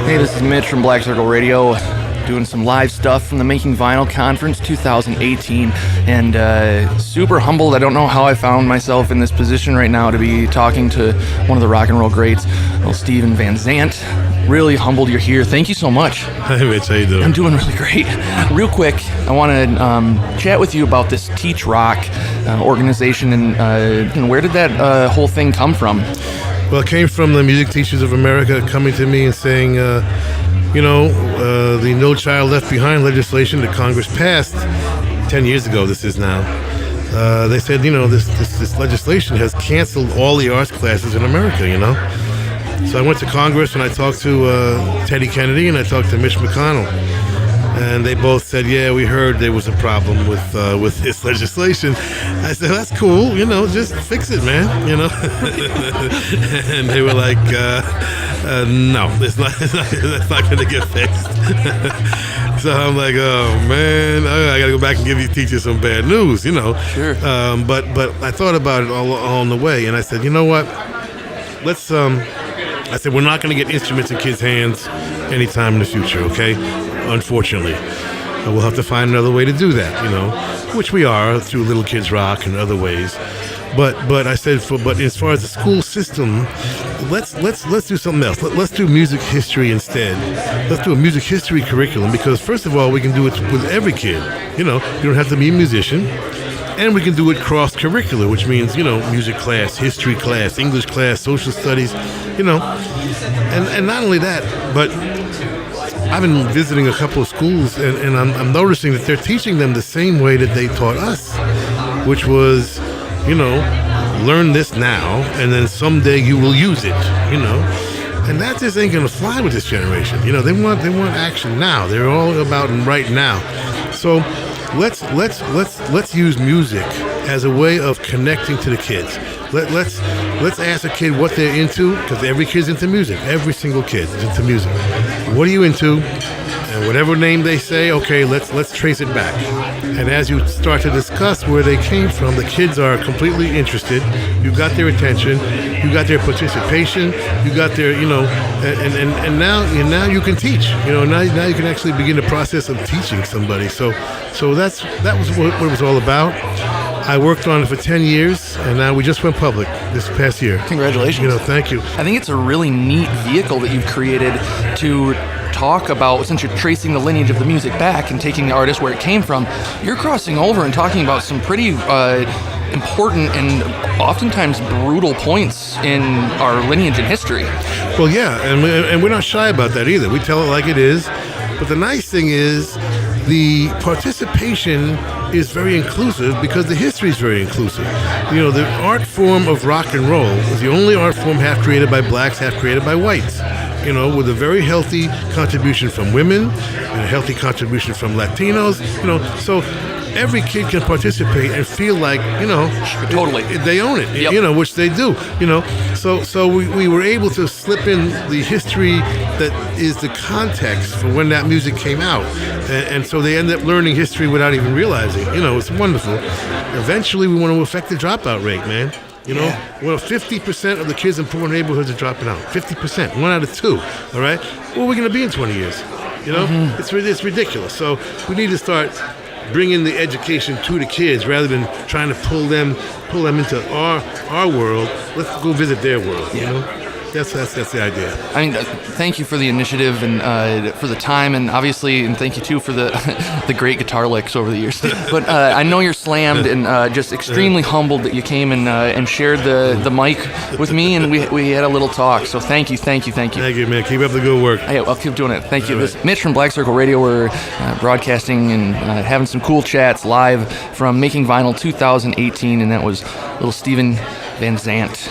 Hey, this is Mitch from Black Circle Radio, doing some live stuff from the Making Vinyl Conference 2018, and super humbled. I don't know how I found myself in this position right now to be talking to one of the rock and roll greats, little Steven Van Zandt. Really humbled you're here. Thank you so much. Hey, Mitch, how you doing? I'm doing really great. Real quick, I want to chat with you about this Teach Rock organization, and where did that whole thing come from? Well, it came from the Music Teachers of America coming to me and saying, the No Child Left Behind legislation that Congress passed 10 years ago, this is now, they said, this legislation has canceled all the arts classes in America, So I went to Congress and I talked to Teddy Kennedy and I talked to Mitch McConnell. And they both said, yeah, we heard there was a problem with this legislation. I said, that's cool, just fix it, man, And they were like, no, it's not going to get fixed. So I'm like, oh, man, I got to go back and give these teachers some bad news, Sure. But I thought about it all along the way, and I said, you know what, let's... I said, we're not going to get instruments in kids' hands anytime in the future, okay? Unfortunately. We'll have to find another way to do that, which we are through Little Kids Rock and other ways. But I said, but as far as the school system, let's do something else. Let's do music history instead. Let's do a music history curriculum because, first of all, we can do it with every kid. You don't have to be a musician. And we can do it cross-curricular, which means, music class, history class, English class, social studies, And not only that, but I've been visiting a couple of schools, and I'm noticing that they're teaching them the same way that they taught us, which was, learn this now, and then someday you will use it, And that just ain't gonna fly with this generation. They want action now. They're all about right now. So let's use music as a way of connecting to the kids. Let's ask a kid what they're into, because every kid's into music. Every single kid is into music. What are you into? And whatever name they say, okay, let's trace it back. And as you start to discuss where they came from, the kids are completely interested. You got their attention. You got their participation. You got their, and now you can teach. Now you can actually begin the process of teaching somebody. So that was what it was all about. I worked on it for 10 years, and now we just went public this past year. Congratulations. Thank you. I think it's a really neat vehicle that you've created to talk about, since you're tracing the lineage of the music back and taking the artist where it came from, you're crossing over and talking about some pretty important and oftentimes brutal points in our lineage and history. Well, yeah, and we're not shy about that either. We tell it like it is. But the nice thing is the participation is very inclusive because the history is very inclusive. The art form of rock and roll is the only art form half created by blacks, half created by whites. With a very healthy contribution from women and a healthy contribution from Latinos, so every kid can participate and feel like, totally they own it, yep. Which they do, So we were able to slip in the history that is the context for when that music came out. And so they end up learning history without even realizing, it's wonderful. Eventually we want to affect the dropout rate, man. 50% of the kids in poor neighborhoods are dropping out. 50%, 1 out of 2. All right, where are we going to be in 20 years? It's ridiculous. So we need to start bringing the education to the kids rather than trying to pull them into our world. Let's go visit their world. That's the idea. I mean, thank you for the initiative and for the time, and obviously, and thank you too for the the great guitar licks over the years. But I know you're slammed and just extremely humbled that you came and shared the mic with me, and we had a little talk. So thank you. Thank you, man. Keep up the good work. Hey, I'll keep doing it. Thank you. Right. This is Mitch from Black Circle Radio. We're broadcasting and having some cool chats live from Making Vinyl 2018, and that was little Steven Van Zandt.